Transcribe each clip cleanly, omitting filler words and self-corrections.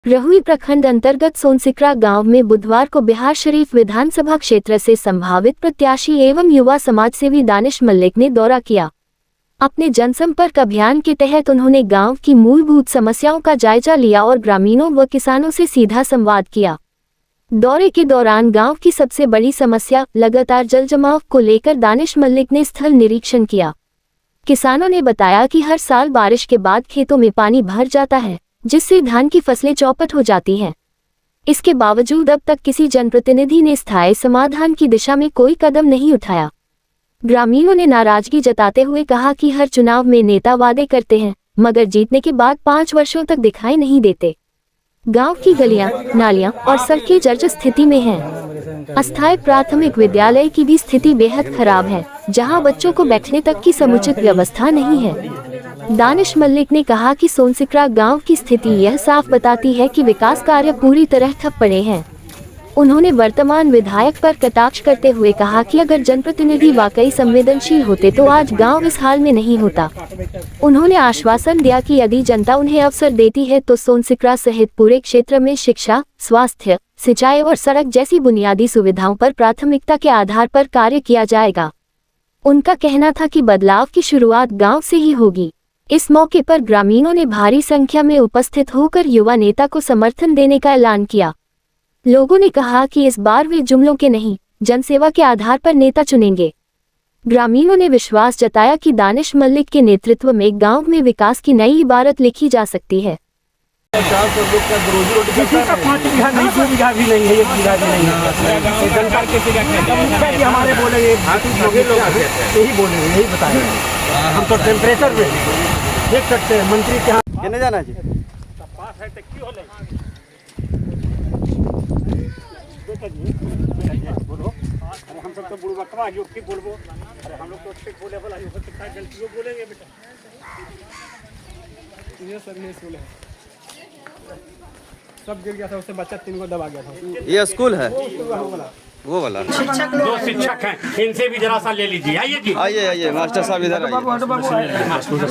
रहुई प्रखंड अंतर्गत सोनसिकरा गांव में बुधवार को बिहार शरीफ विधानसभा क्षेत्र से संभावित प्रत्याशी एवं युवा समाजसेवी दानिश मल्लिक ने दौरा किया। अपने जनसंपर्क अभियान के तहत उन्होंने गांव की मूलभूत समस्याओं का जायजा लिया और ग्रामीणों व किसानों से सीधा संवाद किया। दौरे के दौरान गांव की सबसे बड़ी समस्या लगातार जलजमाव को लेकर दानिश मल्लिक ने स्थल निरीक्षण किया। किसानों ने बताया कि हर साल बारिश के बाद खेतों में पानी भर जाता है, जिससे धान की फसलें चौपट हो जाती हैं। इसके बावजूद अब तक किसी जनप्रतिनिधि ने स्थायी समाधान की दिशा में कोई कदम नहीं उठाया। ग्रामीणों ने नाराजगी जताते हुए कहा कि हर चुनाव में नेता वादे करते हैं, मगर जीतने के बाद 5 वर्षों तक दिखाई नहीं देते। गांव की गलियां, नालियां और सड़कें जर्जर स्थिति में हैं। अस्थायी प्राथमिक विद्यालय की भी स्थिति बेहद खराब है, जहां बच्चों को बैठने तक की समुचित व्यवस्था नहीं है। दानिश मल्लिक ने कहा कि सोनसिकरा गांव की स्थिति यह साफ बताती है कि विकास कार्य पूरी तरह ठप पड़े हैं। उन्होंने वर्तमान विधायक पर कटाक्ष करते हुए कहा कि अगर जनप्रतिनिधि वाकई संवेदनशील होते तो आज गांव इस हाल में नहीं होता। उन्होंने आश्वासन दिया कि यदि जनता उन्हें अवसर देती है तो सोनसिकरा सहित पूरे क्षेत्र में शिक्षा, स्वास्थ्य, सिंचाई और सड़क जैसी बुनियादी सुविधाओं पर प्राथमिकता के आधार पर कार्य किया जाएगा। उनका कहना था कि बदलाव की शुरुआत गाँव से ही होगी। इस मौके पर ग्रामीणों ने भारी संख्या में उपस्थित होकर युवा नेता को समर्थन देने का ऐलान किया। लोगों ने कहा कि इस बार वे जुमलों के नहीं, जनसेवा के आधार पर नेता चुनेंगे। ग्रामीणों ने विश्वास जताया कि दानिश मल्लिक के नेतृत्व में गांव में विकास की नई इबारत लिखी जा सकती है। 400 लोग का रोजी का 5 बीघा नहीं, 2 बीघा भी नहीं है, 1 बीघा भी नहीं है। जनता के हमारे बोले यही बोले, यही बताए। हम तो टेम्परेचर में देख सकते हैं मंत्री के यहाँ कितने जाना जी पास है तो क्यों ले बोलो। अरे हम सब तो बुढ़वा जो ठीक बोलबो। अरे हम लोग तो ठीक बोले वाला हो सकता है, गलतियों बोलेंगे बेटा। ये सर ये स्कूल है, सब गिर गया था, उससे बच्चा 3 को दबा गया था। ये स्कूल है वो वाला। शिक्षक 2 शिक्षक हैं, इनसे भी जरा सा ले लीजिए। आइए जी, आइए आइए मास्टर साहब इधर आइए।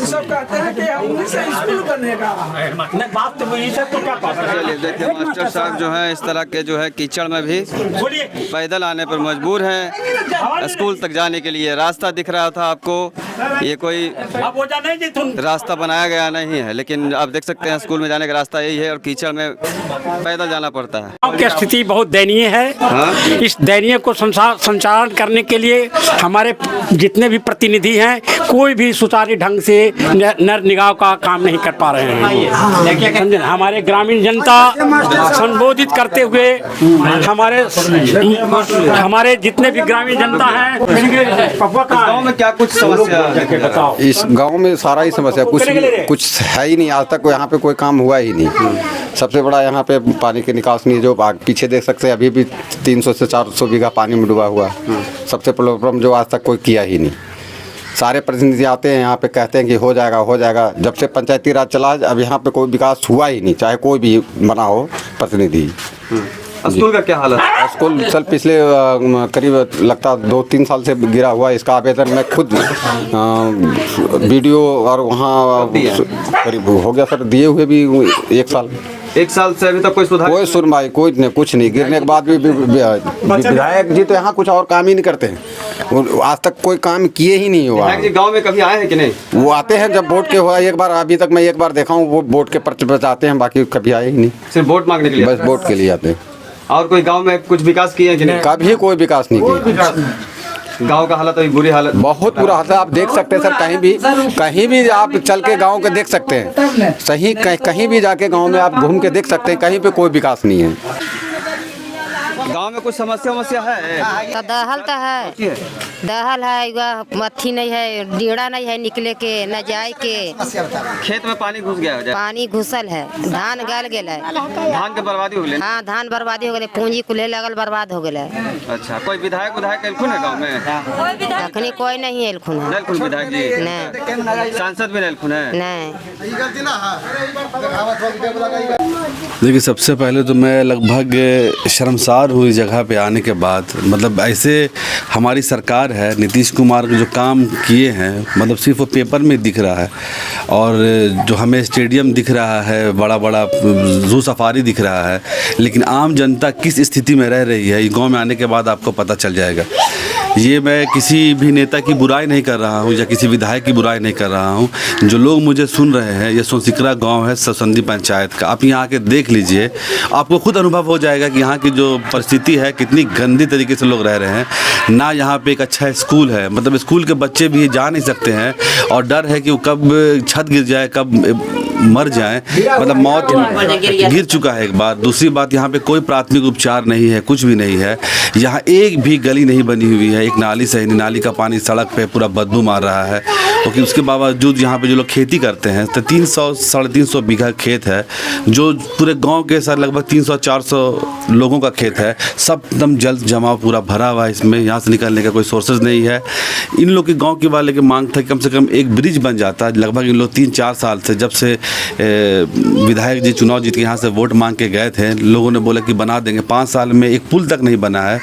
सब कहते हैं कि हम इसे स्कूल बनेगा। बात तो वही सब तो क्या चलिए देखिए मास्टर साहब जो है इस तरह के जो है कीचड़ में भी पैदल आने पर मजबूर हैं। स्कूल तक जाने के लिए रास्ता दिख रहा था आपको, ये कोई रास्ता बनाया गया नहीं है, लेकिन आप देख सकते हैं स्कूल में जाने का रास्ता यही है और कीचड़ में पैदल जाना पड़ता है। गाँव की स्थिति बहुत दयनीय है। इस दयनीय को संचालन करने के लिए हमारे जितने भी प्रतिनिधि हैं, कोई भी सुचारू ढंग से नर निगाह का काम नहीं कर पा रहे हैं। समझे, हमारे ग्रामीण जनता संबोधित करते हुए हमारे जितने भी ग्रामीण जनता हैं, गाँव में क्या कुछ समस्या बताओ। इस गांव में सारा ही समस्या कुछ है ही नहीं। आज तक यहाँ पे कोई काम हुआ ही नहीं। सबसे बड़ा यहाँ पे पानी की निकास नहीं, जो पीछे देख सकते हैं अभी भी 300 से 400 बीघा पानी में डूबा हुआ। सबसे प्रॉब्लम जो आज तक कोई किया ही नहीं। सारे प्रतिनिधि आते हैं यहाँ पे कहते हैं कि हो जाएगा हो जाएगा। जब से पंचायती राज चला अब यहाँ पे कोई विकास हुआ ही नहीं, चाहे कोई भी बना हो प्रतिनिधि। स्कूल का क्या हालत है? स्कूल सर पिछले करीब लगता 2-3 साल से गिरा हुआ। इसका आवेदन मैं खुद वीडियो और वहाँ करीब हो गया सर, दिए हुए भी 1 साल से अभी तक कोई सुधार, कोई सुनवाई, कोई नहीं, कुछ नहीं। गिरने के बाद भी विधायक जी तो यहाँ कुछ और काम ही नहीं करते हैं। आज तक कोई काम किए ही नहीं हुआ। गाँव में कभी आए हैं कि नहीं? वो आते हैं जब वोट के हुआ एक बार, अभी तक मैं एक बार देखा हूँ वो वोट के पर्चे बचाते हैं, बाकी कभी आए ही नहीं। सिर्फ वोट मांगने के लिए? बस वोट के लिए आते हैं। और कोई गांव में कुछ विकास किए हैं कि नहीं? कभी कोई विकास नहीं किया। गांव का हालत अभी बुरी हालत, बहुत बुरा हालत है। आप देख सकते हैं सर, कहीं भी आप चल के गांव के देख सकते हैं। सही कहीं भी जाके गांव में आप घूम के देख सकते हैं, कहीं पे कोई विकास नहीं है। गांव में कुछ समस्या है तो दहल तो है, दहल है, मत्थी नहीं है, डीड़ा नहीं है निकले के न जाए के। खेत में पानी घुस गया है? पानी घुसल है, धान गल गया है। धान के बर्बादी हो गई? हाँ, धान बर्बादी हो गई, पूंजी कुले लगल बर्बाद हो गया। अच्छा, कोई विधायक एलखुन है गाँव में? अखनी कोई नहीं एलखुन है। विधायक जी नहीं, सांसद भी एलखुन है? नहीं। देखिए सबसे पहले तो मैं लगभग शर्मसार हुई जगह पे आने के बाद। मतलब ऐसे हमारी सरकार बिहार है, नीतीश कुमार जो काम किए हैं मतलब सिर्फ वो पेपर में दिख रहा है, और जो हमें स्टेडियम दिख रहा है, बड़ा बड़ा जू सफारी दिख रहा है, लेकिन आम जनता किस स्थिति में रह रही है ये गांव में आने के बाद आपको पता चल जाएगा। ये मैं किसी भी नेता की बुराई नहीं कर रहा हूँ या किसी विधायक की बुराई नहीं कर रहा हूँ। जो लोग मुझे सुन रहे हैं, ये सोनसिकरा गांव है सरसंदी पंचायत का, आप यहाँ आके देख लीजिए, आपको खुद अनुभव हो जाएगा कि यहाँ की जो परिस्थिति है कितनी गंदी तरीके से लोग रह रहे हैं। ना यहाँ पे एक अच्छा स्कूल है, मतलब स्कूल के बच्चे भी जा नहीं सकते हैं और डर है कि वो कब छत गिर जाए, कब मर जाए, मतलब मौत गिर चुका है एक बार। दूसरी बात, यहाँ पे कोई प्राथमिक उपचार नहीं है, कुछ भी नहीं है। यहाँ एक भी गली नहीं बनी हुई है, एक नाली सही नहीं, नाली का पानी सड़क पे पूरा बदबू मार रहा है। क्योंकि उसके बावजूद यहाँ पे जो लोग खेती करते हैं तो 300-350 बीघा खेत है, जो पूरे गांव के साथ लगभग 300-400 लोगों का खेत है, सब एकदम जल जमाव पूरा भरा हुआ है इसमें। यहाँ से निकलने का कोई सोर्सेज नहीं है। इन लोग के गाँव के वाले की मांग था कि कम से कम एक ब्रिज बन जाता। लगभग इन लोग 3-4 साल से, जब से विधायक जी चुनाव जीत के यहाँ से वोट मांग के गए थे, लोगों ने बोला कि बना देंगे। 5 साल में एक पुल तक नहीं बना है।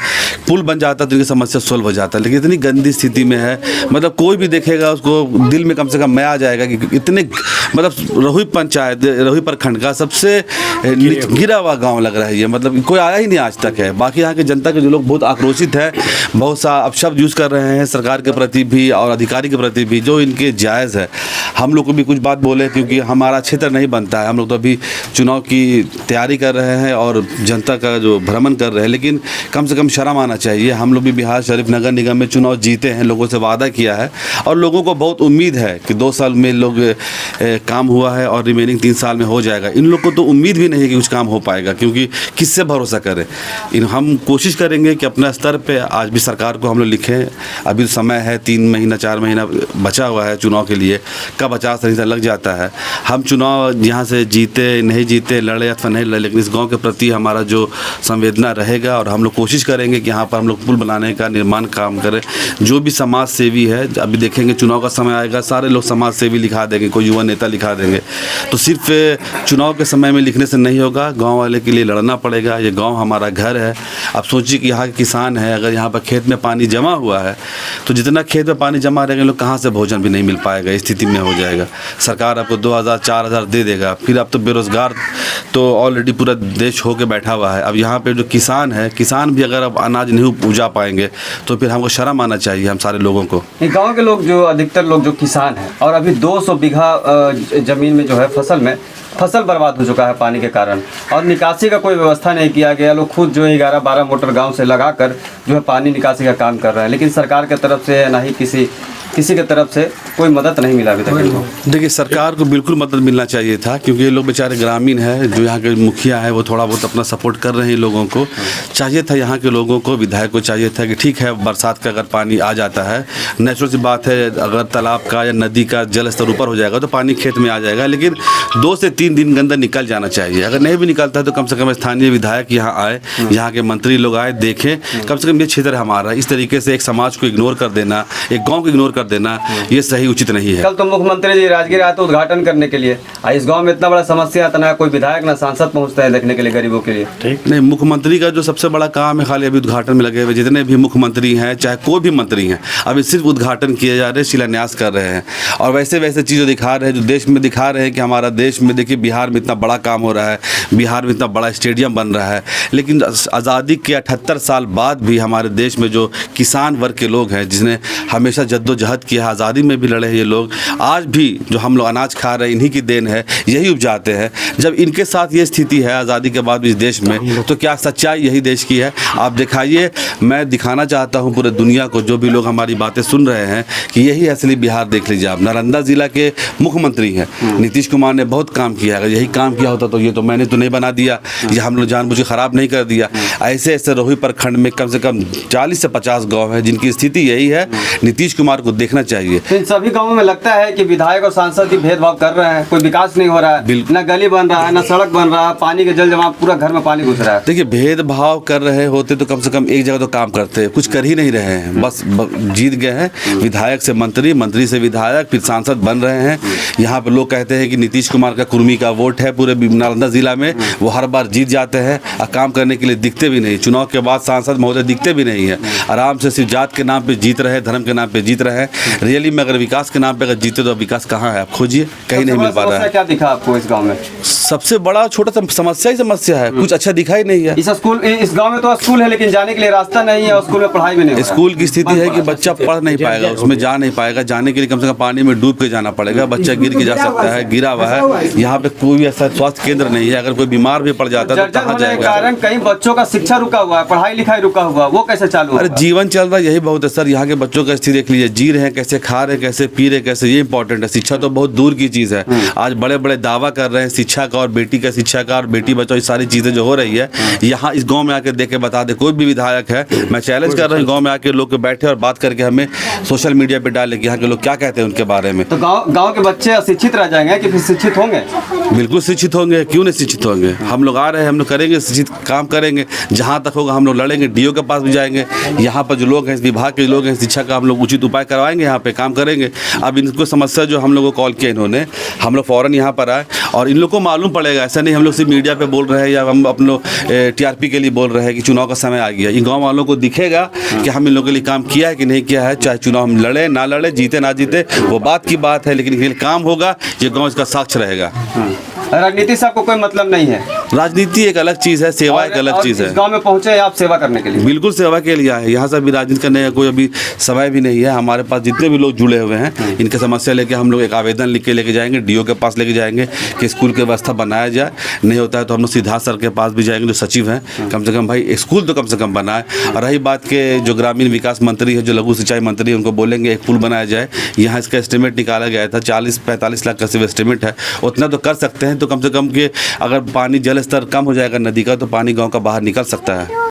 पुल बन जाता तो इनकी समस्या सोल्व हो जाता, लेकिन इतनी गंदी स्थिति में है, मतलब कोई भी देखेगा उसको दिल में कम से कम मैं आ जाएगा कि इतने, मतलब रोही पंचायत, रोही प्रखंड का सबसे गिरा हुआ गांव लग रहा है ये, मतलब कोई आया ही नहीं आज तक है। बाकी यहाँ के जनता के जो लोग बहुत आक्रोशित है, बहुत सा अपशब्द यूज़ कर रहे हैं सरकार के प्रति भी और अधिकारी के प्रति भी, जो इनके जायज़ है। हम लोग को भी कुछ बात बोले, क्योंकि हमारा क्षेत्र नहीं बनता है, हम लोग तो अभी चुनाव की तैयारी कर रहे हैं और जनता का जो भ्रमण कर रहे हैं, लेकिन कम से कम शर्म आना चाहिए। हम लोग भी बिहार शरीफ नगर निगम में चुनाव जीते हैं, लोगों से वादा किया है और लोगों को बहुत उम्मीद है कि 2 साल में लोग काम हुआ है और रिमेनिंग 3 साल में हो जाएगा। इन लोग को तो उम्मीद भी नहीं है कि कुछ काम हो पाएगा, क्योंकि किससे भरोसा करें। हम कोशिश करेंगे कि अपना स्तर पे आज भी सरकार को हम लोग लिखें। अभी समय है, 3 महीना 4 महीना बचा हुआ है चुनाव के लिए, कब आचार संहिता लग जाता है। हम चुनाव यहाँ से जीते नहीं जीते, लड़े अथवा नहीं लड़े, लेकिन इस गाँव के प्रति हमारा जो संवेदना रहेगा और हम लोग कोशिश करेंगे कि यहाँ पर हम लोग पुल बनाने का निर्माण काम करें। जो भी समाज सेवी है, अभी देखेंगे चुनाव का समय आएगा, सारे लोग समाज सेवी लिखा देंगे, कोई युवा नेता लिखा देंगे। तो सिर्फ चुनाव के समय में लिखने से नहीं होगा, गांव वाले के लिए लड़ना पड़ेगा। ये गांव हमारा घर है। आप सोचिए कि यहाँ के किसान है, अगर यहाँ पर खेत में पानी जमा हुआ है तो जितना खेत में पानी जमा रहेगा, लोग कहाँ से भोजन भी नहीं मिल पाएगा, इस स्थिति में हो जाएगा। सरकार आपको 2000-4000 दे देगा, फिर आप तो बेरोजगार तो ऑलरेडी पूरा देश होके बैठा हुआ है। अब यहाँ पे जो किसान है, किसान भी अगर अब अनाज नहीं उपजा पाएंगे तो फिर हमको शर्म आना चाहिए हम सारे लोगों को। गांव के लोग, जो अधिकतर लोग जो किसान हैं, और अभी 200 बीघा ज़मीन में जो है फसल बर्बाद हो चुका है पानी के कारण, और निकासी का कोई व्यवस्था नहीं किया गया। लोग खुद जो है 11-12 मोटर गांव से लगाकर जो है पानी निकासी का काम कर रहे हैं, लेकिन सरकार की तरफ से ना ही किसी की तरफ से कोई मदद नहीं मिला अभी तक इनको। देखिए, सरकार को बिल्कुल मदद मिलना चाहिए था, क्योंकि ये लोग बेचारे ग्रामीण है, जो यहाँ के मुखिया है वो थोड़ा बहुत अपना सपोर्ट कर रहे हैं। लोगों को चाहिए था, यहाँ के लोगों को, विधायक को चाहिए था कि ठीक है, बरसात का अगर पानी आ जाता है, नेचुरल सी बात है, अगर तालाब का या नदी का जल स्तर ऊपर हो जाएगा तो पानी खेत में आ जाएगा, लेकिन 2 से 3 दिन के अंदर निकल जाना चाहिए। अगर नहीं भी निकलता है तो कम से कम स्थानीय विधायक यहाँ आए, यहाँ के मंत्री लोग आए, देखें, कम से कम ये क्षेत्र हमारा। इस तरीके से एक समाज को इग्नोर कर देना, एक गाँव को इग्नोर कर देना, ये सही उचित नहीं है। कल तो मुख्यमंत्री जी राजगीर आए तो उद्घाटन करने के लिए, इस गांव में इतना बड़ा समस्या था, ना कोई विधायक ना सांसद पहुंचता है देखने के लिए गरीबों के लिए। ठीक नहीं, मुख्यमंत्री का जो सबसे बड़ा काम है, खाली अभी उद्घाटन में लगे हुए जितने भी मुख्यमंत्री हैं, चाहे कोई भी मंत्री हैं, अभी सिर्फ उद्घाटन किए जा रहे हैं, शिलान्यास कर रहे हैं और वैसे चीज़ें दिखा रहे हैं जो देश में दिखा रहे हैं कि हमारा देश में, देखिए बिहार में इतना बड़ा काम हो रहा है, बिहार में इतना बड़ा स्टेडियम बन रहा है, लेकिन आज़ादी के 78 साल बाद भी हमारे देश में जो किसान वर्ग के लोग हैं, जिसने हमेशा जद्दोजहद किया, आज़ादी में भी लड़े हैं ये लोग, आज भी जो हम लोग अनाज खा रहे हैं इन्हीं की देन है, यही उपजाते हैं। जब इनके साथ ये स्थिति है आज़ादी के बाद भी इस देश में, तो क्या सच्चाई यही देश की है? आप दिखाइए। मैं दिखाना चाहता हूँ पूरे दुनिया को, जो भी लोग हमारी बातें सुन रहे हैं, कि यही असली बिहार देख लीजिए आप। नालंदा ज़िला के मुख्यमंत्री हैं नीतीश कुमार ने, बहुत काम किया। अगर यही काम किया होता तो ये तो मैंने तो नहीं बना दिया, ये हम लोग जानबूझ के ख़राब नहीं कर दिया। ऐसे रोही प्रखंड में कम से कम 40 से 50 गाँव हैं जिनकी स्थिति यही है। नीतीश कुमार को देखना चाहिए। इन सभी गाँवों में लगता है कि विधायक और सांसद ही भेदभाव कर रहे हैं, कोई विकास नहीं हो रहा है, बिल्कुल। न गली बन रहा है, न सड़क बन रहा है, पानी के जल जमाव, पूरा घर में पानी घुस रहा है। देखिए, भेदभाव कर रहे होते तो कम से कम एक जगह तो काम करते, कुछ कर ही नहीं रहे हैं, बस जीत गए हैं, विधायक से मंत्री, मंत्री से विधायक, फिर सांसद बन रहे हैं। यहाँ पर लोग कहते हैं कि नीतीश कुमार का कुर्मी का वोट है पूरे नालंदा जिला में, वो हर बार जीत जाते हैं और काम करने के लिए दिखते भी नहीं, चुनाव के बाद सांसद महोदय दिखते भी नहीं है, आराम से सिर्फ जात के नाम पे जीत रहे, धर्म के नाम पे जीत रहे हैं। रियली में अगर विकास के नाम पे अगर जीते तो विकास कहाँ है, आप खोजिए, कहीं नहीं मिल पा रहा है। क्या दिखा आपको इस गाँव में? सबसे बड़ा छोटा सा समस्या ही समस्या है, कुछ अच्छा दिखाई नहीं है। इस गांव में तो स्कूल है, लेकिन जाने के लिए रास्ता नहीं है, और स्कूल में पढ़ाई भी नहीं हो रहा है। स्कूल की स्थिति है कि बच्चा पढ़ नहीं पाएगा, उसमें जा नहीं पाएगा, जाने के लिए कम से कम पानी में डूब के जाना पड़ेगा, बच्चा गिर के जा सकता है, गिरा हुआ है। यहाँ पे कोई भी ऐसा स्वास्थ्य केंद्र नहीं है, अगर कोई बीमार भी पड़ जाता है तो कहाँ जाएगा? कारण कई बच्चों का शिक्षा रुका हुआ है, पढ़ाई लिखाई रुका हुआ, वो कैसे चालू? अरे जीवन चल रहा है, यही बहुत है सर। यहाँ के बच्चों का स्थिति देख लीजिए, जी रहे हैं कैसे, खा रहे हैं कैसे, पी रहे कैसे, ये इंपॉर्टेंट है। शिक्षा तो बहुत दूर की चीज़ है। आज बड़े बड़े दावा कर रहे हैं शिक्षा का, और बेटी का शिक्षा का, और बेटी बचाओ, ये सारी चीज़ें जो हो रही है, यहाँ इस गाँव में आके देख के बता दे कोई भी विधायक है। मैं चैलेंज कर रहा हूँ, गाँव में आके लोग के बैठे और बात करके हमें सोशल मीडिया पे डाले कि यहाँ के लोग क्या कहते हैं उनके बारे में। तो गाँव के बच्चे अशिक्षित रह जाएंगे कि फिर शिक्षित होंगे? बिल्कुल शिक्षित होंगे, क्यों नहीं शिक्षित होंगे। हम लोग आ रहे हैं, हम लोग करेंगे, शिक्षित काम करेंगे, जहाँ तक होगा हम लोग लड़ेंगे, डीओ के पास भी जाएंगे। यहाँ पर जो लोग हैं, इस विभाग के लोग हैं, शिक्षा का हम लोग उचित उपाय करवाएंगे, यहाँ पे काम करेंगे। अब इनको समस्या जो हम लोग को कॉल किया इन्होंने, हम लोग फ़ौरन यहाँ पर आए, और इन लोग को मालूम पड़ेगा, ऐसा नहीं हम लोग सिर्फ मीडिया पे बोल रहे हैं या हम अपने TRP के लिए बोल रहे हैं कि चुनाव का समय आ गया। इन गाँव वालों को दिखेगा कि हम इन लोगों के लिए काम किया है कि नहीं किया है, चाहे चुनाव हम लड़े ना लड़े, जीते ना जीते, वो बात की बात है, लेकिन काम होगा, ये गाँव इसका साक्ष्य रहेगा। राजनीति से आपको कोई मतलब नहीं है? राजनीति एक अलग चीज़ है, सेवा एक अलग चीज़ है। इस गांव में पहुंचे हैं आप सेवा करने के लिए? बिल्कुल सेवा के लिए आए, यहाँ से अभी राजनीति करने का कोई अभी समय भी नहीं है। हमारे पास जितने भी लोग जुड़े हुए हैं, इनके समस्या लेके हम लोग एक आवेदन लिख के लेके जाएंगे, डीओ के पास लेके जाएंगे कि स्कूल की व्यवस्था बनाया जाए। नहीं होता है तो हम लोग सीधा सर के पास भी जाएंगे, जो सचिव हैं, कम से कम भाई स्कूल तो कम से कम बनाए। और रही बात के जो ग्रामीण विकास मंत्री है, जो लघु सिंचाई मंत्री है, उनको बोलेंगे एक पुल बनाया जाए। यहाँ इसका एस्टिमेट निकाला गया था 40-45 लाख का सिर्फ एस्टिमेट है, उतना तो कर सकते हैं। तो कम से कम कि अगर पानी जल स्तर कम हो जाएगा नदी का, तो पानी गांव का बाहर निकल सकता है।